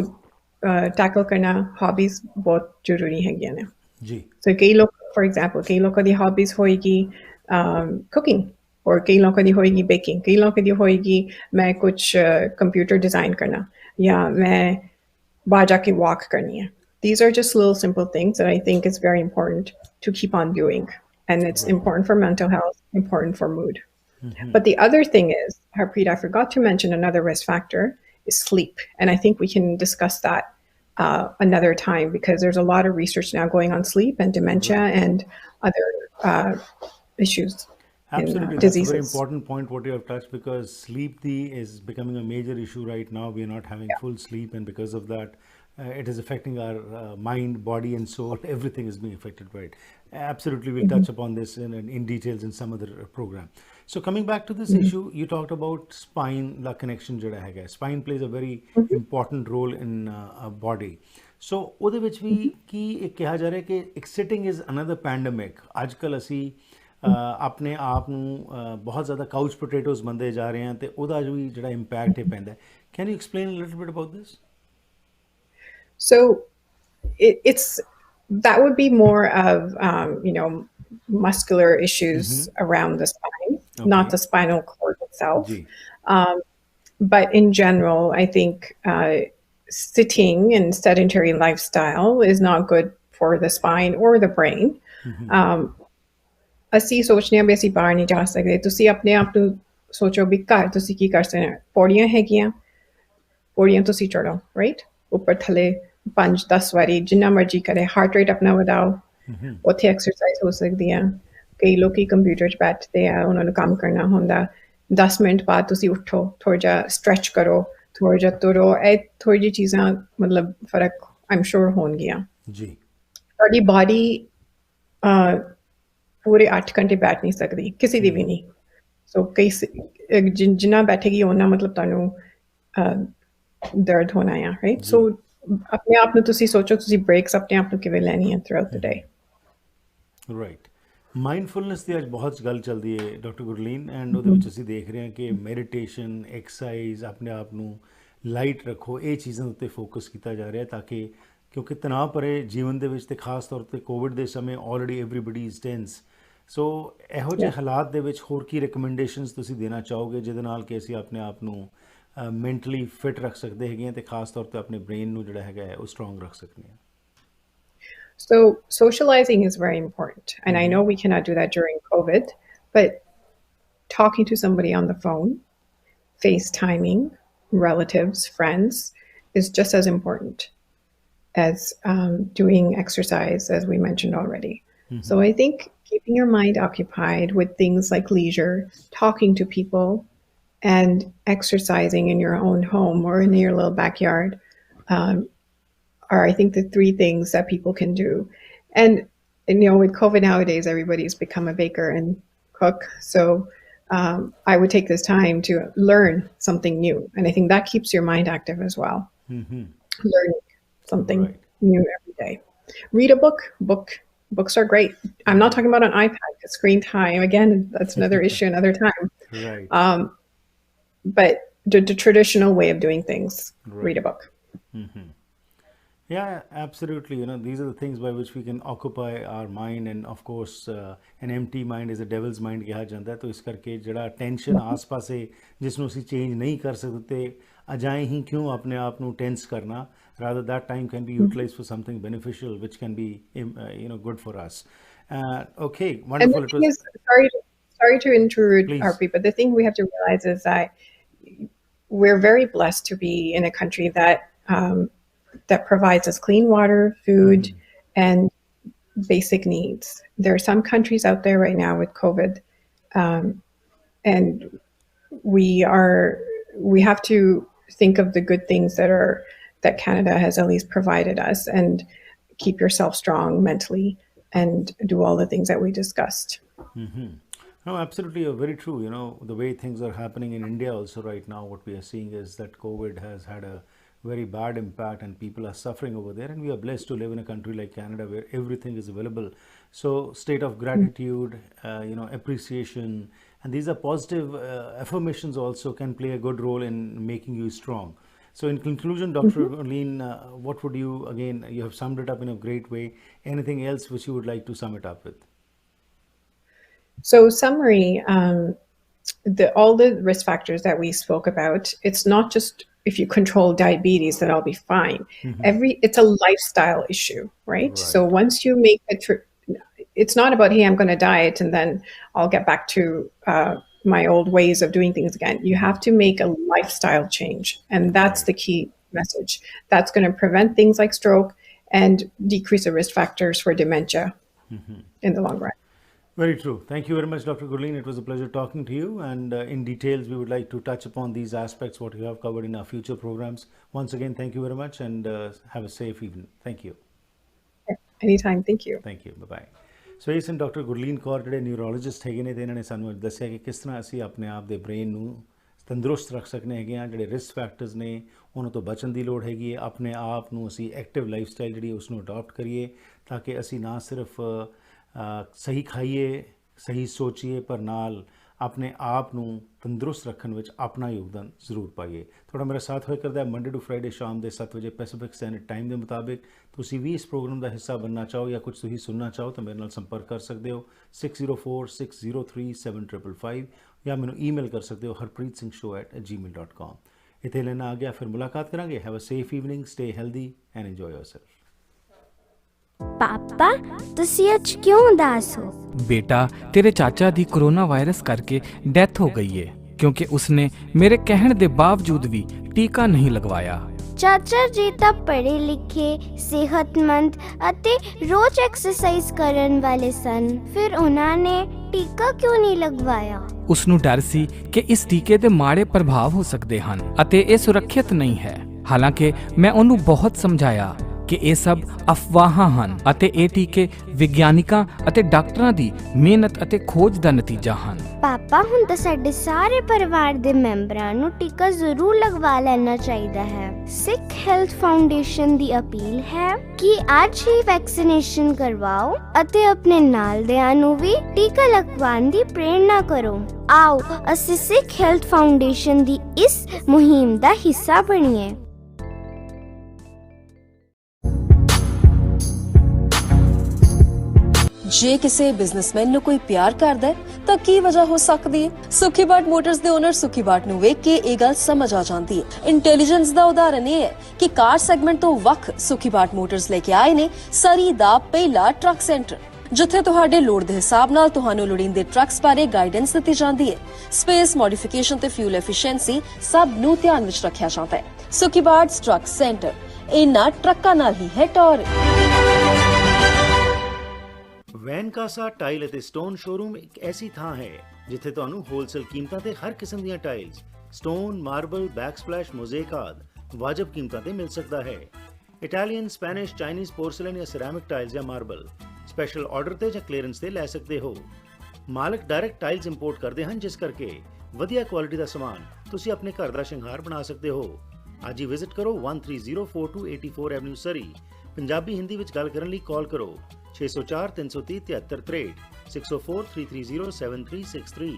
ਟੈਕਲ ਕਰਨਾ hobbies ਬਹੁਤ ਜ਼ਰੂਰੀ ਹੈਗੀਆਂ ਨੇ ਜੀ। So ਕਈ ਲੋਕ, for example, ਕਈ ਲੋਕਾਂ ਦੀ hobbies ਹੋਏਗੀ cooking, और कई लोगों की होएगी बेकिंग, कई लोगों की होएगी मैं कुछ कंप्यूटर डिज़ाइन करना, या मैं बाहर जाके वॉक करनी है, These are just little simple things that I think is very important to keep on doing. And it's important for mental health, important for mood. But the other thing is, Harpreet, I forgot to mention another risk factor is sleep. And I think we can discuss that another time, because there's a lot of research now going on sleep and dementia and other issues. Absolutely, and that's a very diseases. important point what you have touched, because sleep is becoming a major issue right now. We are not having full sleep, and because of that, it is affecting our mind, body, and soul. Everything is being affected by it. Absolutely, we'll touch upon this in details in some other program. So coming back to this issue, you talked about spine, the connection ਜਿਹੜਾ ਹੈਗਾ. Spine plays a very important role in a body. So ਉਹਦੇ ਵਿੱਚ ਵੀ ਕੀ ਇਹ ਕਿਹਾ ਜਾ ਰਿਹਾ ਕਿ ਇੱਕ sitting is another pandemic. ਅੱਜ ਕੱਲ੍ਹ ਅਸੀਂ ਆਪਣੇ ਆਪ ਨੂੰ ਬਹੁਤ ਜ਼ਿਆਦਾ ਕਾਊਚ ਪੋਟੇਟੋਜ਼ ਮੰਨਦੇ ਜਾ ਰਹੇ ਹਾਂ, ਤੇ ਉਹਦਾ ਵੀ ਜਿਹੜਾ ਇੰਪੈਕਟ ਇਹ ਪੈਂਦਾ ਹੈ. Can you explain a little bit about this? So it's that would be more of muscular issues around the spine, not the spinal cord itself. But in general, I think sitting and sedentary lifestyle is not good for the spine or the brain. ਅਸੀਂ ਸੋਚਦੇ ਹਾਂ ਵੀ ਅਸੀਂ ਬਾਹਰ ਨਹੀਂ ਜਾ ਸਕਦੇ. ਤੁਸੀਂ ਆਪਣੇ ਆਪ ਨੂੰ ਸੋਚੋ ਵੀ ਘਰ ਤੁਸੀਂ ਕੀ ਕਰ ਸਕਦੇ ਹੋ. ਪੌੜੀਆਂ ਹੈਗੀਆਂ, ਪੌੜੀਆਂ ਤੁਸੀਂ ਚੜ੍ਹੋ, ਰਾਈਟ, ਉੱਪਰ ਥੱਲੇ 5-10 ਵਾਰੀ ਜਿੰਨਾ ਮਰਜ਼ੀ ਕਰੇ. ਹਾਰਟ ਰੇਟ ਆਪਣਾ ਵਧਾਓ, ਉੱਥੇ ਐਕਸਰਸਾਈਜ਼ ਹੋ ਸਕਦੀ ਆ. ਕਈ ਲੋਕੀ ਕੰਪਿਊਟਰ 'ਚ ਬੈਠਦੇ ਆ, ਉਹਨਾਂ ਨੂੰ ਕੰਮ ਕਰਨਾ ਹੁੰਦਾ. 10 ਮਿੰਟ ਬਾਅਦ ਤੁਸੀਂ ਉੱਠੋ, ਥੋੜ੍ਹਾ ਜਿਹਾ ਸਟਰੈਚ ਕਰੋ, ਥੋੜ੍ਹਾ ਜਿਹਾ ਤੁਰੋ. ਇਹ ਥੋੜ੍ਹੀ ਜਿਹੀ ਚੀਜ਼ਾਂ ਮਤਲਬ ਫਰਕ ਆਈਮ ਸ਼ੋਰ ਹੋਣਗੀਆਂ. ਜੀ, ਤੁਹਾਡੀ ਬਾਡੀ ਪੂਰੇ 8 ਘੰਟੇ ਬੈਠ ਨਹੀਂ ਸਕਦੀ, ਕਿਸੇ ਦੀ ਵੀ ਨਹੀਂ. ਸੋ ਕਈ ਜਿੰਨਾ ਬੈਠੇਗੀ ਉਹਨਾਂ ਮਤਲਬ ਤੁਹਾਨੂੰ ਦਰਦ ਹੋਣਾ ਆ, ਰਾਈਟ. ਸੋ ਆਪਣੇ ਆਪ ਨੂੰ ਤੁਸੀਂ ਸੋਚੋ, ਤੁਸੀਂ ਬ੍ਰੇਕਸ ਆਪਣੇ ਆਪ ਨੂੰ ਕਿਵੇਂ ਲੈਣੀ ਹੈ ਥਰੂਆਊਟ ਦ ਡੇ. ਰਾਈਟ. ਮਾਈਂਡਫੁਲਨੈਸ ਦੀ ਅੱਜ ਬਹੁਤ ਗੱਲ ਚੱਲਦੀ ਹੈ ਡਾਕਟਰ ਗੁਰਲੀਨ, ਐਂਡ ਉਹਦੇ ਵਿੱਚ ਅਸੀਂ ਦੇਖ ਰਹੇ ਹਾਂ ਕਿ ਮੈਡੀਟੇਸ਼ਨ, ਐਕਸਰਸਾਈਜ਼, ਆਪਣੇ ਆਪ ਨੂੰ ਲਾਈਟ ਰੱਖੋ, ਇਹ ਚੀਜ਼ਾਂ ਉੱਤੇ ਫੋਕਸ ਕੀਤਾ ਜਾ ਰਿਹਾ, ਤਾਂ ਕਿ ਕਿਉਂਕਿ ਤਣਾਅ ਭਰੇ ਜੀਵਨ ਦੇ ਵਿੱਚ, ਤੇ ਖਾਸ ਤੌਰ 'ਤੇ ਕੋਵਿਡ ਦੇ ਸਮੇਂ ਆਲਰੇਡੀ ਐਵਰੀਬਡੀ ਇਜ਼ ਟੈਂਸ. ਸੋ ਇਹੋ ਜਿਹੇ ਹਾਲਾਤ ਦੇ ਵਿੱਚ ਹੋਰ ਕੀ ਰਿਕਮੈਂਡੇਸ਼ਨਸ ਤੁਸੀਂ ਦੇਣਾ ਚਾਹੋਗੇ ਜਿਹਦੇ ਨਾਲ ਕਿ ਅਸੀਂ ਆਪਣੇ ਆਪ ਨੂੰ ਮੈਂਟਲੀ ਫਿਟ ਰੱਖ ਸਕਦੇ ਹੈਗੇ ਹਾਂ, ਤੇ ਖਾਸ ਤੌਰ 'ਤੇ ਆਪਣੇ ਬ੍ਰੇਨ ਨੂੰ ਜਿਹੜਾ ਹੈਗਾ ਹੈ ਉਹ ਸਟਰੋਂਗ ਰੱਖ ਸਕਦੇ ਹਾਂ? So socializing is very important. And I know we cannot do that during COVID, but talking to somebody on the phone, FaceTiming, relatives, friends, is just as important as doing exercise, as we mentioned already. So I think keeping your mind occupied with things like leisure, talking to people, and exercising in your own home or in your little backyard are, I think, the 3 things that people can do. And with COVID nowadays, everybody's become a baker and cook. So I would take this time to learn something new. And I think that keeps your mind active as well. Learning something new every day. Read a book. Books are great. I'm not talking about an iPad, screen time. Again, that's another issue, another time. Right. But the traditional way of doing things, read a book. Yeah, absolutely. These are the things by which we can occupy our mind, and of course, an empty mind is a devil's mind ਕਿਹਾ ਜਾਂਦਾ. तो ਇਸ ਕਰਕੇ ਜਿਹੜਾ tension ਆਸ-ਪਾਸ ਹੈ ਜਿਸ ਨੂੰ ਅਸੀਂ ਚੇਂਜ ਨਹੀਂ ਕਰ ਸਕਦੇ, ਅਜਾਏ ਹੀ ਕਿਉਂ ਆਪਣੇ ਆਪ ਨੂੰ ਟੈਂਸ ਕਰਨਾ? Rather, that time can be utilized for something beneficial, which can be good for us. Okay, wonderful. And the thing is, sorry to intrude, Harpreet, but the thing we have to realize is that we're very blessed to be in a country that that provides us clean water, food, and basic needs. There are some countries out there right now with COVID, and we have to think of the good things that Canada has at least provided us, and keep yourself strong mentally and do all the things that we discussed. No, absolutely, very true. The way things are happening in India also right now, what we are seeing is that COVID has had a very bad impact and people are suffering over there, and we are blessed to live in a country like Canada where everything is available. So state of gratitude, appreciation, and these are positive affirmations also can play a good role in making you strong. So in conclusion, Dr. Gurleen, what would you, again, you have summed it up in a great way. Anything else which you would like to sum it up with? So summary, all the risk factors that we spoke about, it's not just if you control diabetes, then I'll be fine. It's a lifestyle issue, right? So once you make it's not about, hey, I'm going to diet and then I'll get back to my old ways of doing things again. You have to make a lifestyle change. And that's the key message. That's going to prevent things like stroke and decrease the risk factors for dementia in the long run. Very true. Thank you very much, Dr. Gurleen. It was a pleasure talking to you. And in details, we would like to touch upon these aspects, what you have covered in our future programs. Once again, thank you very much and have a safe evening. Thank you. Anytime. Thank you. Thank you. Bye-bye. ਸੋ ਇਹ ਸਨ doctor Gurleen Kaur ਜਿਹੜੇ ਨਿਊਰੋਲੋਜਿਸਟ ਹੈਗੇ ਨੇ ਤੇ ਇਹਨਾਂ ਨੇ ਸਾਨੂੰ ਦੱਸਿਆ ਕਿ ਕਿਸ ਤਰ੍ਹਾਂ ਅਸੀਂ ਆਪਣੇ ਆਪ ਦੇ ਬ੍ਰੇਨ ਨੂੰ ਤੰਦਰੁਸਤ ਰੱਖ ਸਕਦੇ ਹੈਗੇ ਹਾਂ। ਜਿਹੜੇ ਰਿਸਕ ਫੈਕਟਰਸ ਨੇ ਉਹਨਾਂ ਤੋਂ ਬਚਣ ਦੀ ਲੋੜ ਹੈਗੀ ਹੈ। ਆਪਣੇ ਆਪ ਨੂੰ ਅਸੀਂ ਐਕਟਿਵ ਲਾਈਫ ਸਟਾਈਲ ਜਿਹੜੀ ਉਸ ਨੂੰ ਅਡਾਪਟ ਕਰੀਏ ਤਾਂ ਕਿ ਅਸੀਂ ਨਾ ਸਿਰਫ ਸਹੀ ਖਾਈਏ, ਸਹੀ ਸੋਚੀਏ, ਪਰ ਨਾਲ ਆਪਣੇ ਆਪ ਨੂੰ ਤੰਦਰੁਸਤ ਰੱਖਣ ਵਿੱਚ ਆਪਣਾ ਯੋਗਦਾਨ ਜ਼ਰੂਰ ਪਾਈਏ। ਤੁਹਾਡਾ ਮੇਰਾ ਸਾਥ ਹੋਇਆ ਕਰਦਾ ਮੰਡੇ ਟੂ ਫਰਾਈਡੇ ਸ਼ਾਮ ਦੇ 7 ਵਜੇ ਪੈਸੀਫਿਕ ਸਟੈਂਡਰਡ ਟਾਈਮ ਦੇ ਮੁਤਾਬਿਕ। ਤੁਸੀਂ ਵੀ ਇਸ ਪ੍ਰੋਗਰਾਮ ਦਾ ਹਿੱਸਾ ਬਣਨਾ ਚਾਹੋ ਜਾਂ ਕੁਝ ਤੁਸੀਂ ਸੁਣਨਾ ਚਾਹੋ ਤਾਂ ਮੇਰੇ ਨਾਲ ਸੰਪਰਕ ਕਰ ਸਕਦੇ ਹੋ 6046037555 ਜਾਂ ਮੈਨੂੰ ਈਮੇਲ ਕਰ ਸਕਦੇ ਹੋ harpreetsingh@gmail.com। ਇੱਥੇ ਲੈਣਾ ਆ ਗਿਆ, ਫਿਰ ਮੁਲਾਕਾਤ ਕਰਾਂਗੇ। Have a safe evening, stay healthy and enjoy yourself. ਪਾਪਾ ਤੁਸੀਂ ਅੱਜ ਕਿਉਂ ਉਦਾਸ ਹੋ? बेटा तेरे चाचा दी कोरोना वायरस करके डेथ हो गई है क्योंकि उसने मेरे कहने के बावजूद भी टीका नहीं लगवाया। ਚਾਚਾ ਜੀ ਤਾਂ ਪੜ੍ਹੇ ਲਿਖੇ, ਸਿਹਤਮੰਦ ਅਤੇ ਰੋਜ਼ ਐਕਸਰਸਾਈਜ਼ ਕਰਨ ਵਾਲੇ ਸਨ, ਫਿਰ ਉਹਨਾਂ ਨੇ ਟੀਕਾ ਕਿਉਂ ਨਹੀਂ ਲਗਵਾਇਆ? ਉਸ ਨੂੰ ਡਰ ਸੀ ਕਿ ਇਸ ਟੀਕੇ ਦੇ ਮਾੜੇ ਪ੍ਰਭਾਵ ਹੋ ਸਕਦੇ ਹਨ ਅਤੇ ਇਹ ਸੁਰੱਖਿਅਤ ਨਹੀਂ ਹੈ। ਹਾਲਾਂਕਿ ਮੈਂ ਉਹਨੂੰ ਬਹੁਤ ਸਮਝਾਇਆ ਕਿ ਇਹ ਸਭ ਅਫਵਾਹਾਂ ਹਨ ਅਤੇ ਇਹ ਟੀਕੇ ਵਿਗਿਆਨਿਕਾਂ ਅਤੇ ਡਾਕਟਰਾਂ ਦੀ ਮਿਹਨਤ ਅਤੇ ਖੋਜ ਦਾ ਨਤੀਜਾ ਹਨ। ਪਾਪਾ ਹੁਣ ਤਾਂ ਸਾਡੇ ਸਾਰੇ ਪਰਿਵਾਰ ਦੇ ਮੈਂਬਰਾਂ ਨੂੰ ਟੀਕਾ ਜ਼ਰੂਰ ਲਗਵਾ ਲੈਣਾ ਚਾਹੀਦਾ ਹੈ। ਸਿੱਖ ਹੈਲਥ ਫਾਊਂਡੇਸ਼ਨ ਦੀ ਅਪੀਲ ਹੈ ਕਿ ਅੱਜ ਹੀ ਵੈਕਸੀਨੇਸ਼ਨ ਕਰਵਾਓ ਅਤੇ ਆਪਣੇ ਨਾਲਦਿਆਂ ਨੂੰ ਵੀ ਟੀਕਾ ਲਗਵਾਉਣ ਦੀ ਪ੍ਰੇਰਣਾ ਕਰੋ। ਆਓ ਅਸੀਂ ਸਿੱਖ ਹੈਲਥ ਫਾਊਂਡੇਸ਼ਨ ਦੀ ਇਸ ਮੁਹਿੰਮ ਦਾ ਹਿੱਸਾ ਬਣੀਏ। ਜੇ ਕਿਸੇ ਬਿਜ਼ਨਸਮੈਨ ਨੂੰ ਕੋਈ ਪਿਆਰ ਕਰਦਾ ਹੈ ਤਾਂ ਕੀ ਵਜ੍ਹਾ ਹੋ ਸਕਦੀ ਹੈ? ਸੁਖੀ ਬਾਟ ਮੋਟਰਸ ਦੇ ਓਨਰ ਸੁਖੀ ਬਾਟ ਨੂੰ ਵੇਖ ਕੇ ਇਹ ਗੱਲ ਸਮਝ ਆ ਜਾਂਦੀ ਹੈ। ਇੰਟੈਲੀਜੈਂਸ ਦਾ ਉਦਾਹਰਨ ਇਹ ਹੈ ਕਿ ਕਾਰ ਸੈਗਮੈਂਟ ਤੋਂ ਵੱਖ ਸੁਖੀ ਬਾਟ ਮੋਟਰਸ ਲੈ ਕੇ ਆਏ ਨੇ ਸਰੀ ਦਾ ਪਹਿਲਾ ਟਰੱਕ ਸੈਂਟਰ, ਜਿੱਥੇ ਤੁਹਾਡੇ ਲੋੜ ਦੇ ਹਿਸਾਬ ਨਾਲ ਤੁਹਾਨੂੰ ਲੋੜੀਂਦੇ ਟਰੱਕਸ ਬਾਰੇ ਗਾਈਡੈਂਸ ਦਿੱਤੀ ਜਾਂਦੀ ਹੈ। ਸਪੇਸ, ਮੋਡੀਫਿਕੇਸ਼ਨ ਤੇ ਫਿਊਲ ਐਫੀਸ਼ੀਐਂਸੀ ਸਭ ਨੂੰ ਧਿਆਨ ਵਿੱਚ ਰੱਖਿਆ ਜਾਂਦਾ ਹੈ। ਸੁਖੀ ਬਾਟ ਟਰੱਕ ਸੈਂਟਰ ਇਹਨਾਂ ਟਰੱਕਾਂ ਨਾਲ ਹੀ ਹੈ ਟੌਰ। ਵੈਨਕਾਸਾ ਟਾਈਲ ਅਤੇ ਸਟੋਨ ਸ਼ੋਰੂਮ ਇੱਕ ਐਸੀ ਥਾਂ ਹੈ ਜਿੱਥੇ ਤੁਹਾਨੂੰ ਹੋਲਸੇਲ ਕੀਮਤਾਂ ਤੇ ਹਰ ਕਿਸਮ ਦੀਆਂ ਟਾਈਲਸ, ਸਟੋਨ, ਮਾਰਬਲ, ਬੈਕਸਪਲੈਸ਼, ਮੋਜ਼ੇਕ ਆਦਿ ਵਾਜਬ ਕੀਮਤਾਂ ਤੇ ਮਿਲ ਸਕਦਾ ਹੈ। ਇਟਾਲੀਅਨ, ਸਪੈਨਿਸ਼, ਚਾਈਨੀਜ਼, ਪੋਰਸਲਨ ਜਾਂ ਸਿਰੈਮਿਕ ਟਾਈਲਸ ਜਾਂ ਮਾਰਬਲ ਸਪੈਸ਼ਲ ਆਰਡਰ ਤੇ ਜਾਂ ਕਲੀਅਰੈਂਸ ਤੇ ਲੈ ਸਕਦੇ ਹੋ। ਮਾਲਕ ਡਾਇਰੈਕਟ ਟਾਈਲਸ ਇੰਪੋਰਟ ਕਰਦੇ ਹਨ, ਜਿਸ ਕਰਕੇ ਵਧੀਆ ਕੁਆਲਿਟੀ ਦਾ ਸਮਾਨ ਤੁਸੀਂ ਆਪਣੇ ਘਰ ਦਾ ਸ਼ਿੰਗਾਰ ਬਣਾ ਸਕਦੇ ਹੋ। ਅੱਜ ਹੀ ਵਿਜ਼ਿਟ ਕਰੋ 13042 84 ਐਵਨਿਊ ਸਰੀ। ਪੰਜਾਬੀ ਹਿੰਦੀ ਵਿੱਚ ਗੱਲ ਕਰਨ ਲਈ ਕਾਲ ਕਰੋ 604 330 7363 604 330 7363।